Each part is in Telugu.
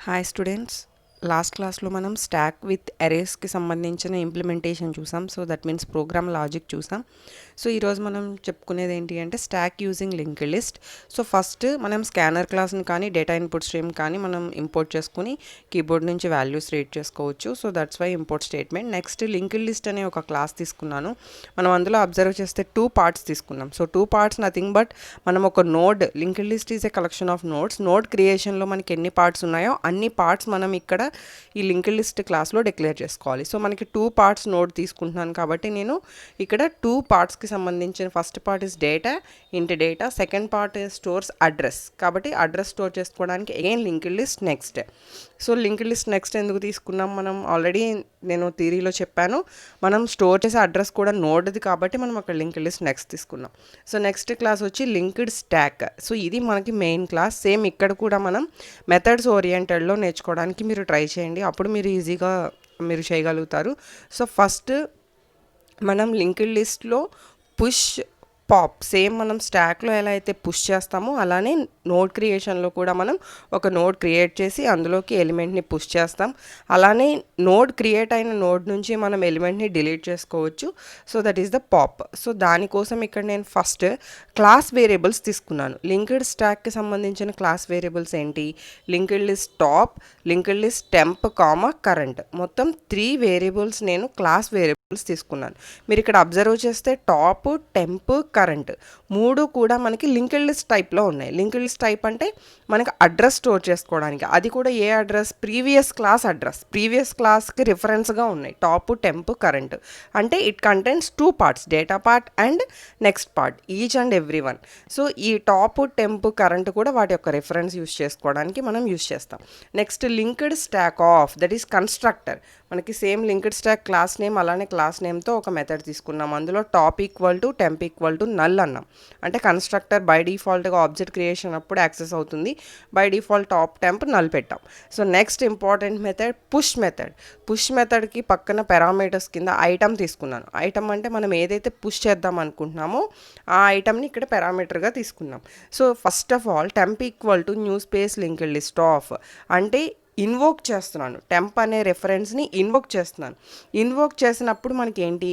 హాయ్ స్టూడెంట్స్, లాస్ట్ క్లాస్లో మనం స్టాక్ విత్ అరేస్కి సంబంధించిన ఇంప్లిమెంటేషన్ చూసాం. So that means program logic చూసాం. సో ఈరోజు మనం చెప్పుకునేది ఏంటి అంటే stack using linked list. So first మనం స్కానర్ క్లాస్ని కానీ డేటా ఇన్పుట్ స్ట్రీమ్ కానీ మనం ఇంపోర్ట్ చేసుకుని కీబోర్డ్ నుంచి వాల్యూస్ రీడ్ చేసుకోవచ్చు. So that's why import statement. Next linked list అనే ఒక క్లాస్ తీసుకున్నాను. మనం అందులో అబ్జర్వ్ చేస్తే 2 పార్ట్స్ తీసుకున్నాం. సో 2 పార్ట్స్ నథింగ్ బట్ మనం ఒక node, linked list is a collection of nodes. Node క్రియేషన్లో మనకి ఎన్ని పార్ట్స్ ఉన్నాయో అన్ని పార్ట్స్ మనం ఇక్కడ ఈ లింక్డ్ లిస్ట్ క్లాస్లో డిక్లేర్ చేసుకోవాలి. సో మనకి 2 పార్ట్స్ నోడ్ తీసుకుంటున్నాను కాబట్టి నేను ఇక్కడ 2 పార్ట్స్కి సంబంధించిన ఫస్ట్ పార్ట్ ఇస్ డేటా ఇంటి data, second part stores address. కాబట్టి అడ్రస్ స్టోర్ చేసుకోవడానికి again linked list next. So linked list next ఎందుకు తీసుకున్నాం, మనం ఆల్రెడీ నేను థియరీలో చెప్పాను, మనం స్టోర్ చేసే అడ్రస్ కూడా నోడ్ది కాబట్టి మనం అక్కడ లింక్డ్ లిస్ట్ నెక్స్ట్ తీసుకున్నాం. సో నెక్స్ట్ క్లాస్ వచ్చి లింక్డ్ స్టాక్. సో ఇది మనకి మెయిన్ క్లాస్. సేమ్ ఇక్కడ కూడా మనం మెథడ్స్ ఓరియంటెడ్లో నేర్చుకోవడానికి మీరు ట్రై చేయండి, అప్పుడు మీరు ఈజీగా మీరు చేయగలుగుతారు. సో ఫస్ట్ మనం లింక్డ్ లిస్ట్లో పుష్ పాప్, సేమ్ మనం స్టాక్లో ఎలా అయితే పుష్ చేస్తామో అలానే నోడ్ క్రియేషన్లో కూడా మనం ఒక నోడ్ క్రియేట్ చేసి అందులోకి ఎలిమెంట్ని పుష్ చేస్తాం. అలానే నోడ్ క్రియేట్ అయిన నోడ్ నుంచి మనం ఎలిమెంట్ని డిలీట్ చేసుకోవచ్చు. So that is the pop. So దానికోసం ఇక్కడ నేను ఫస్ట్ క్లాస్ వేరియబుల్స్ తీసుకున్నాను. లింక్డ్ స్టాక్కి సంబంధించిన క్లాస్ వేరియబుల్స్ ఏంటి, linked list top, linked list temp, current, మొత్తం 3 వేరియబుల్స్ నేను క్లాస్ వేరియబుల్స్ తీసుకున్నాను. మీరు ఇక్కడ అబ్జర్వ్ చేస్తే టాప్, టెంప్, కరెంట్ 3 కూడా మనకి లింక్డ్ లిస్ట్ టైప్లో ఉన్నాయి. లింక్డ్ లిస్ట్ టైప్ అంటే మనకి అడ్రస్ స్టోర్ చేసుకోవడానికి, అది కూడా a address, previous class address, previous క్లాస్కి రిఫరెన్స్గా ఉన్నాయి టాప్, టెంప్, కరెంట్. అంటే it contains 2 parts, data part and next part, each and every one. So ఈ టాప్, టెంప్, కరెంట్ కూడా వాటి యొక్క రిఫరెన్స్ యూస్ చేసుకోవడానికి మనం యూస్ చేస్తాం. Next linked stack of, that is constructor. మనకి same linked stack class name అలానే క్లాస్ నేమ్తో ఒక మెథడ్ తీసుకున్నాం. అందులో top equal to temp equal to null అన్నాం. అంటే కన్స్ట్రక్టర్ బై డిఫాల్ట్గా ఆబ్జెక్ట్ క్రియేషన్ అప్పుడు యాక్సెస్ అవుతుంది. By default top, temp, null పెట్టాం. So next important method push method. Push మెథడ్కి పక్కన పారామీటర్స్ కింద ఐటమ్ తీసుకున్నాను. ఐటమ్ అంటే మనం ఏదైతే పుష్ చేద్దాం అనుకుంటున్నామో ఆ ఐటమ్ని ఇక్కడ పారామీటర్గా తీసుకున్నాం. So first of all temp equal to new space linked list of, అంటే ఇన్వోక్ చేస్తున్నాను, టెంప్ అనే రెఫరెన్స్ని ఇన్వోక్ చేస్తున్నాను. ఇన్వోక్ చేసినప్పుడు మనకి ఏంటి,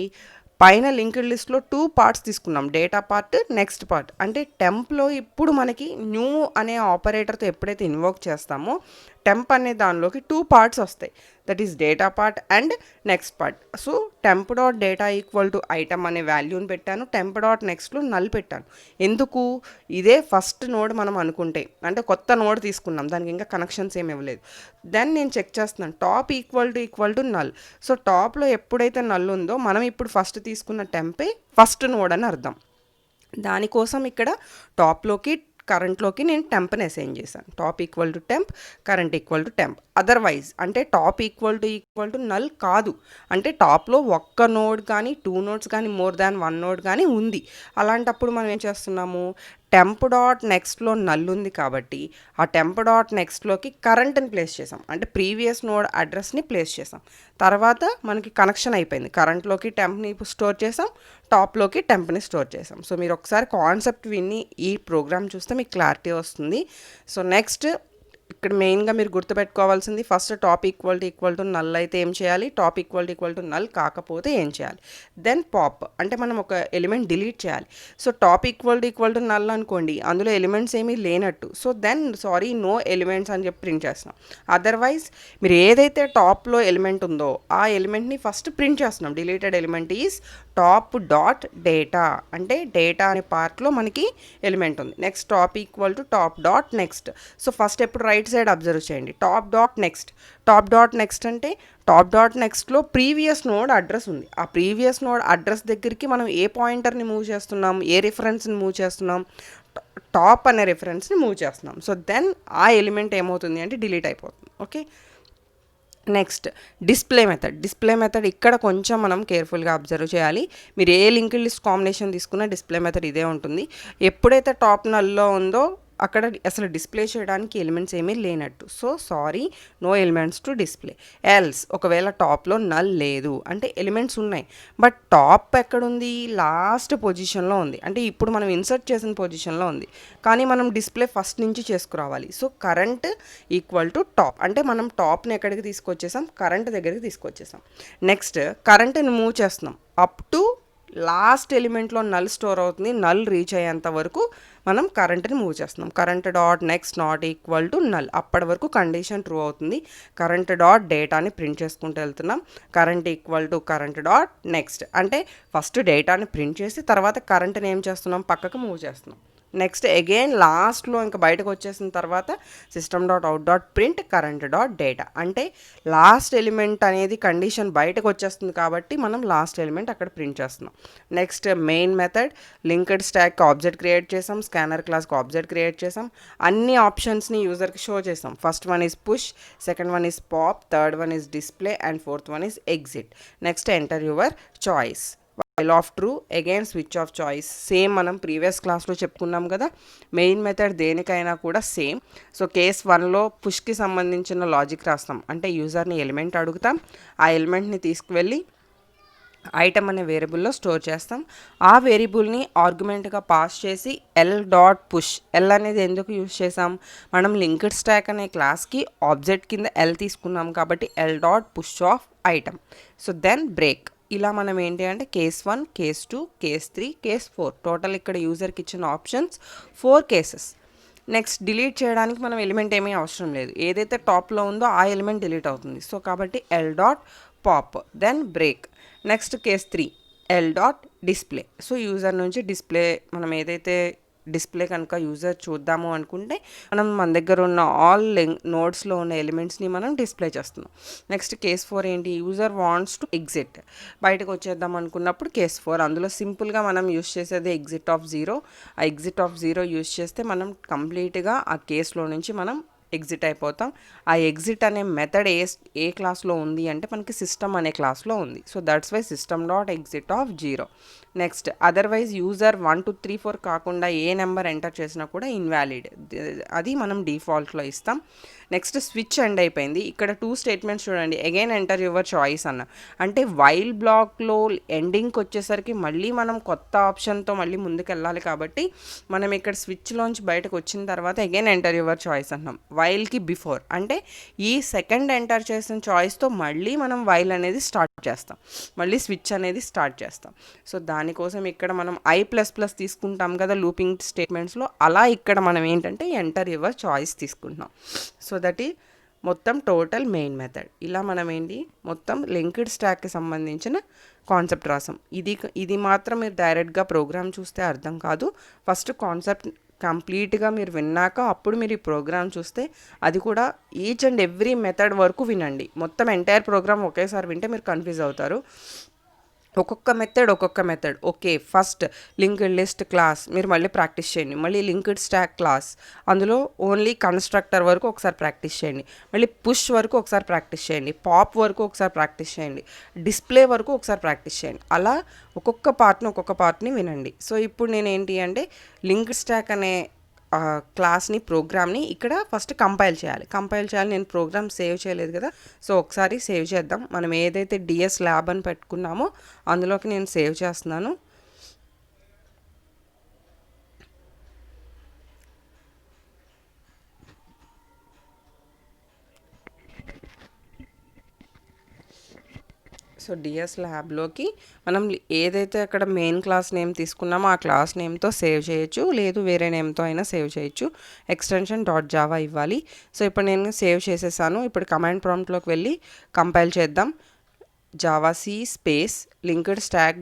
పైన లింక్డ్ లిస్ట్లో 2 పార్ట్స్ తీసుకున్నాం, డేటా పార్ట్, నెక్స్ట్ పార్ట్. అంటే టెంప్లో ఇప్పుడు మనకి న్యూ అనే ఆపరేటర్తో ఎప్పుడైతే ఇన్వోక్ చేస్తామో టెంప్ అనే దానిలోకి 2 పార్ట్స్ వస్తాయి, that is data part and next part. So temp dot data equal to item అనే వాల్యూని పెట్టాను, టెంప్ డాట్ నెక్స్ట్లో నల్ పెట్టాను. ఎందుకు, ఇదే ఫస్ట్ నోడ్ మనం అనుకుంటే, అంటే కొత్త నోడ్ తీసుకున్నాం, దానికి ఇంకా కనెక్షన్స్ ఏమి ఇవ్వలేదు. దెన్ నేను చెక్ చేస్తున్నాను top equal to null. So టాప్లో ఎప్పుడైతే నల్ ఉందో మనం ఇప్పుడు ఫస్ట్ తీసుకున్న టెంపే ఫస్ట్ నోడ్ అని అర్థం. దానికోసం ఇక్కడ టాప్లోకి కరెంట్లోకి నేను టెంప్ని అసైన్ చేశాను. Top equal to temp, current equal to temp. Otherwise అంటే టాప్ ఈక్వల్ టు నల్ కాదు, అంటే టాప్లో ఒక్క నోడ్ కానీ 2 నోడ్స్ కానీ మోర్ దాన్ 1 నోడ్ కానీ ఉంది. అలాంటప్పుడు మనం ఏం చేస్తున్నాము, టెంప్ డాట్ నెక్స్ట్లో నల్ ఉంది కాబట్టి ఆ టెంప్ డాట్ నెక్స్ట్లోకి కరెంట్ని ప్లేస్ చేసాం, అంటే ప్రీవియస్ నోడ్ అడ్రస్ని ప్లేస్ చేసాం. తర్వాత మనకి కనెక్షన్ అయిపోయింది, కరెంట్లోకి టెంప్ని స్టోర్ చేసాం, టాప్లోకి టెంప్ని స్టోర్ చేసాం. సో మీరు ఒకసారి కాన్సెప్ట్ విని ఈ ప్రోగ్రామ్ చూస్తే మీకు క్లారిటీ వస్తుంది. సో నెక్స్ట్ ఇక్కడ మెయిన్గా మీరు గుర్తుపెట్టుకోవాల్సింది, first top equal to null అయితే ఏం చేయాలి, టాప్ ఈక్వల్ టు నల్ కాకపోతే ఏం చేయాలి. దెన్ పాప్, అంటే మనం ఒక ఎలిమెంట్ డిలీట్ చేయాలి. So top equal to null అనుకోండి, అందులో ఎలిమెంట్స్ ఏమీ లేనట్టు. సో దెన్ నో ఎలిమెంట్స్ అని చెప్పి ప్రింట్ చేస్తున్నాం. అదర్వైజ్ మీరు ఏదైతే టాప్లో ఎలిమెంట్ ఉందో ఆ ఎలిమెంట్ని ఫస్ట్ ప్రింట్ చేస్తున్నాం. Deleted element is top dot data, అంటే డేటా అనే పార్ట్లో మనకి ఎలిమెంట్ ఉంది. Next top equal to top dot next. So first ఎప్పుడు రైట్ సైడ్ అబ్జర్వ్ చేయండి, top dot next. Top dot next అంటే టాప్ డాట్ నెక్స్ట్లో ప్రీవియస్ నోడ్ అడ్రస్ ఉంది, ఆ ప్రీవియస్ నోడ్ అడ్రస్ దగ్గరికి మనం ఏ పాయింటర్ని మూవ్ చేస్తున్నాం, ఏ రిఫరెన్స్ని మూవ్ చేస్తున్నాం, టాప్ అనే రిఫరెన్స్ని మూవ్ చేస్తున్నాం. సో దెన్ ఆ ఎలిమెంట్ ఏమవుతుంది అంటే డిలీట్ అయిపోతుంది. Okay, next display method. ఇక్కడ కొంచెం మనం కేర్ఫుల్గా అబ్జర్వ్ చేయాలి. మీరు ఏ లింక్డ్ లిస్ట్ కాంబినేషన్ తీసుకున్నా డిస్ప్లే మెథడ్ ఇదే ఉంటుంది. ఎప్పుడైతే టాప్ నల్లో ఉందో అక్కడ అసలు డిస్ప్లే చేయడానికి ఎలిమెంట్స్ ఏమీ లేనట్టు. So sorry, no elements to display. Else ఒకవేళ టాప్లో నల్ లేదు అంటే ఎలిమెంట్స్ ఉన్నాయి బట్ టాప్ ఎక్కడుంది, లాస్ట్ పొజిషన్లో ఉంది, అంటే ఇప్పుడు మనం ఇన్సర్ట్ చేసిన పొజిషన్లో ఉంది, కానీ మనం డిస్ప్లే ఫస్ట్ నుంచి చేసుకురావాలి. So current equal to top, అంటే మనం టాప్ని ఎక్కడికి తీసుకొచ్చేసాం, కరెంట్ దగ్గరికి తీసుకొచ్చేసాం. నెక్స్ట్ కరెంట్ని మూవ్ చేస్తున్నాం అప్ టు లాస్ట్ ఎలిమెంట్లో నల్ స్టోర్ అవుతుంది, నల్ రీచ్ అయ్యేంత వరకు మనం కరెంట్ని మూవ్ చేస్తున్నాం. Current dot next not equal to null, అప్పటి వరకు కండిషన్ ట్రూ అవుతుంది. కరెంట్ డాట్ డేటాని ప్రింట్ చేసుకుంటూ వెళ్తున్నాం. Current equal to current dot next, అంటే ఫస్ట్ డేటాని ప్రింట్ చేసి తర్వాత కరెంట్ని ఏం చేస్తున్నాం, పక్కకు మూవ్ చేస్తున్నాం. నెక్స్ట్ అగైన్ లాస్ట్లో ఇంకా బయటకు వచ్చేసిన తర్వాత system dot out dot print current dot data, అంటే లాస్ట్ ఎలిమెంట్ అనేది కండిషన్ బయటకు వచ్చేస్తుంది కాబట్టి మనం లాస్ట్ ఎలిమెంట్ అక్కడ ప్రింట్ చేస్తున్నాం. Next main method linked stack object create చేసాం, స్కానర్ క్లాస్కి ఆబ్జెక్ట్ క్రియేట్ చేసాం, అన్ని ఆప్షన్స్ని యూజర్కి షో చేసాం. First one is push, second one is pop, third one is display and fourth one is exit. Next enter your choice, while of true, again switch off choice. Same మనం ప్రీవియస్ క్లాస్లో చెప్పుకున్నాం కదా, మెయిన్ మెథడ్ దేనికైనా కూడా సేమ్. సో కేస్ 1లో పుష్కి సంబంధించిన లాజిక్ రాస్తాం, అంటే యూజర్ని ఎలిమెంట్ అడుగుతాం, ఆ ఎలిమెంట్ని తీసుకువెళ్ళి ఐటమ్ అనే వేరియబుల్లో స్టోర్ చేస్తాం. ఆ వేరియబుల్ని ఆర్గ్యుమెంట్గా పాస్ చేసి ఎల్ డాట్ పుష్, ఎల్ అనేది ఎందుకు యూజ్ చేసాం, మనం లింక్డ్ స్టాక్ అనే క్లాస్కి ఆబ్జెక్ట్ కింద ఎల్ తీసుకున్నాం కాబట్టి l dot push of item. So then break. ఇలా మనం ఏంటి అంటే case 1, case 2, case 3, case 4, total ఇక్కడ యూజర్కి ఇచ్చిన ఆప్షన్స్ 4 కేసెస్. నెక్స్ట్ డిలీట్ చేయడానికి మనం ఎలిమెంట్ ఏమీ అవసరం లేదు, ఏదైతే టాప్లో ఉందో ఆ ఎలిమెంట్ డిలీట్ అవుతుంది. సో కాబట్టి l dot pop, then break. Next case 3 l dot display. So user నుంచి డిస్ప్లే, మనం ఏదైతే డిస్ప్లే కనుక యూజర్ చూద్దాము అనుకుంటే మనం మన దగ్గర ఉన్న ఆల్ నోడ్స్లో ఉన్న ఎలిమెంట్స్ని మనం డిస్ప్లే చేస్తున్నాం. నెక్స్ట్ కేస్ 4 ఏంటి, యూజర్ వాంట్స్ టు ఎగ్జిట్, బయటకు వచ్చేద్దాం అనుకున్నప్పుడు కేస్ 4. అందులో సింపుల్గా మనం యూజ్ చేసేది ఎగ్జిట్ ఆఫ్ 0. ఆ ఎగ్జిట్ ఆఫ్ 0 యూజ్ చేస్తే మనం కంప్లీట్గా ఆ కేసులో నుంచి మనం ఎగ్జిట్ అయిపోతాం. ఆ ఎగ్జిట్ అనే మెథడ్ ఏ క్లాస్లో ఉంది అంటే మనకి సిస్టమ్ అనే క్లాస్లో ఉంది. So that's why system dot exit of 0. Next otherwise user 1 2 3 4 కాకుండా ఏ నెంబర్ ఎంటర్ చేసినా కూడా ఇన్వాలిడ్, అది మనం డిఫాల్ట్లో ఇస్తాం. నెక్స్ట్ స్విచ్ ఎండ్ అయిపోయింది. ఇక్కడ 2 స్టేట్మెంట్స్ చూడండి, అగైన్ ఎంటర్ యువర్ చాయిస్ అన్న, అంటే వైల్ బ్లాక్లో ఎండింగ్కి వచ్చేసరికి మళ్ళీ మనం కొత్త ఆప్షన్తో మళ్ళీ ముందుకు వెళ్ళాలి కాబట్టి మనం ఇక్కడ స్విచ్లోంచి బయటకు వచ్చిన తర్వాత అగైన్ ఎంటర్ యువర్ చాయిస్ అన్నాం. వైల్కి బిఫోర్, అంటే ఈ సెకండ్ ఎంటర్ చేసిన చాయిస్తో మళ్ళీ మనం వైల్ అనేది స్టార్ట్ చేస్తాం, మళ్ళీ స్విచ్ అనేది స్టార్ట్ చేస్తాం. సో దానికోసం ఇక్కడ మనం I++ తీసుకుంటాం కదా లూపింగ్ స్టేట్మెంట్స్లో, అలా ఇక్కడ మనం ఏంటంటే ఎంటర్ యువర్ చాయిస్ తీసుకుంటున్నాం. సో దట్ ఈ మొత్తం టోటల్ మెయిన్ మెథడ్. ఇలా మనం ఏంటి మొత్తం లింక్డ్ స్టాక్కి సంబంధించిన కాన్సెప్ట్ రాసాం. ఇది మాత్రం మీరు డైరెక్ట్గా ప్రోగ్రామ్ చూస్తే అర్థం కాదు, ఫస్ట్ కాన్సెప్ట్ కంప్లీట్గా మీరు విన్నాక అప్పుడు మీరు ఈ ప్రోగ్రామ్ చూస్తే, అది కూడా ఈచ్ అండ్ ఎవ్రీ మెథడ్ వరకు వినండి. మొత్తం ఎంటైర్ ప్రోగ్రామ్ ఒకేసారి వింటే మీరు కన్ఫ్యూజ్ అవుతారు. ఒక్కొక్క method. Okay, first linked list class మీరు మళ్ళీ ప్రాక్టీస్ చేయండి, మళ్ళీ లింక్డ్ స్టాక్ క్లాస్, అందులో ఓన్లీ కన్స్ట్రక్టర్ వరకు ఒకసారి ప్రాక్టీస్ చేయండి, మళ్ళీ పుష్ వరకు ఒకసారి ప్రాక్టీస్ చేయండి, పాప్ వరకు ఒకసారి ప్రాక్టీస్ చేయండి, డిస్ప్లే వరకు ఒకసారి ప్రాక్టీస్ చేయండి. అలా ఒక్కొక్క పార్ట్ని వినండి. సో ఇప్పుడు నేను ఏంటి అంటే లింక్డ్ స్టాక్ అనే క్లాస్ని ప్రోగ్రామ్ని ఇక్కడ ఫస్ట్ కంపైల్ చేయాలి. నేను ప్రోగ్రామ్ సేవ్ చేయలేదు కదా, సో ఒకసారి సేవ్ చేద్దాం. మనం ఏదైతే డిఎస్ ల్యాబ్ అని పెట్టుకున్నామో అందులోకి నేను సేవ్ చేస్తున్నాను. సో డిఎస్ ల్యాబ్లోకి మనం ఏదైతే అక్కడ మెయిన్ క్లాస్ నేమ్ తీసుకున్నామో ఆ క్లాస్ నేమ్తో సేవ్ చేయొచ్చు, లేదు వేరే నేమ్తో అయినా సేవ్ చేయొచ్చు. ఎక్స్టెన్షన్ .java ఇవ్వాలి. సో ఇప్పుడు నేను సేవ్ చేసేసాను. ఇప్పుడు కమాండ్ ప్రాంప్ట్లోకి వెళ్ళి కంపైల్ చేద్దాం. జావాc space linked stack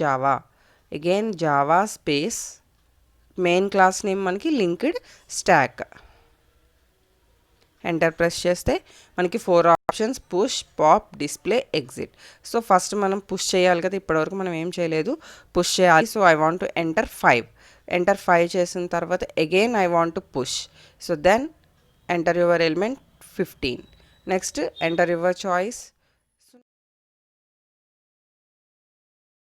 .java, again Java space main class name మనకి లింక్డ్ స్టాక్. ఎంటర్ ప్రెస్ చేస్తే మనకి 4 options, push, pop, display, exit. So first మనం పుష్ చేయాలి కదా, ఇప్పటివరకు మనం ఏం చేయలేదు, పుష్ చేయాలి. So I want to enter 5. Enter 5 చేసిన తర్వాత again I want to push. So then enter your element 15. Next enter your choice.